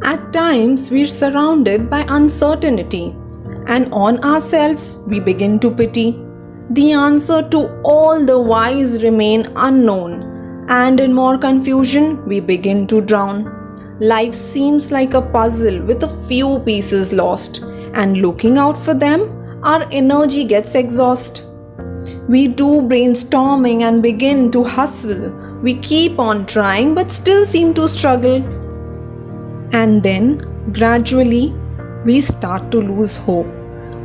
At times, we're surrounded by uncertainty, and on ourselves, we begin to pity. The answer to all the whys remain unknown, and in more confusion, we begin to drown. Life seems like a puzzle with a few pieces lost, and looking out for them, our energy gets exhausted. We do brainstorming and begin to hustle. We keep on trying but still seem to struggle. And then, gradually, we start to lose hope.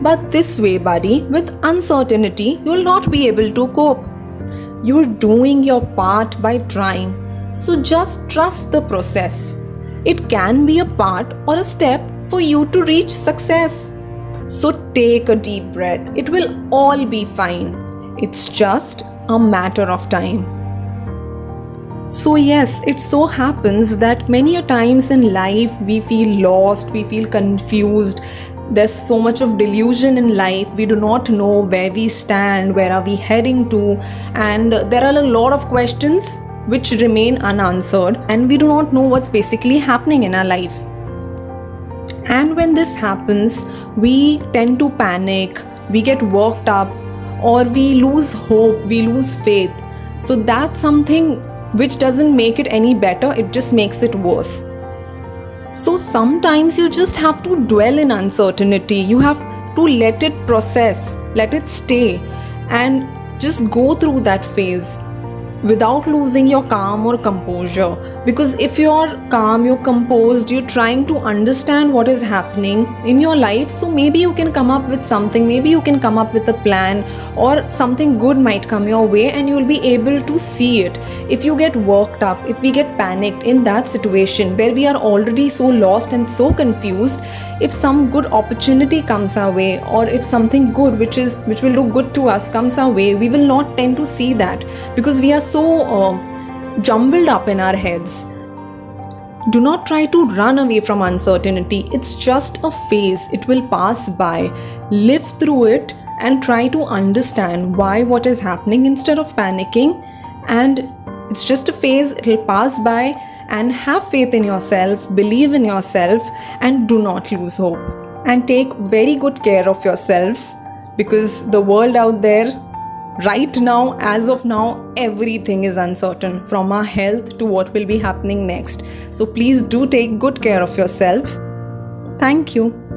But this way, buddy, with uncertainty, you will not be able to cope. You're doing your part by trying. So just trust the process. It can be a part or a step for you to reach success. So take a deep breath. It will all be fine. It's just a matter of time. So yes, it so happens that many a times in life we feel lost, we feel confused. There's so much of delusion in life. We do not know where we stand, where are we heading to, and there are a lot of questions which remain unanswered, and we do not know what's basically happening in our life. And when this happens, we tend to panic, we get worked up, or we lose hope, we lose faith. So that's something which doesn't make it any better, it just makes it worse. So sometimes you just have to dwell in uncertainty. You have to let it process, let it stay, and just go through that phase without losing your calm or composure. Because if you're calm, you're composed, you're trying to understand what is happening in your life, so maybe you can come up with something, maybe you can come up with a plan, or something good might come your way and you'll be able to see it. If you get worked up, if we get panicked in that situation where we are already so lost and so confused, if some good opportunity comes our way, or if something good which will look good to us comes our way, we will not tend to see that because we are so jumbled up in our heads. Do not try to run away from uncertainty. It's just a phase. It will pass by. Live through it and try to understand why what is happening instead of panicking. And it's just a phase. It will pass by, and have faith in yourself, believe in yourself, and do not lose hope. And take very good care of yourselves, because the world out there right now, as of now, everything is uncertain, from our health to what will be happening next. So please do take good care of yourself. Thank you.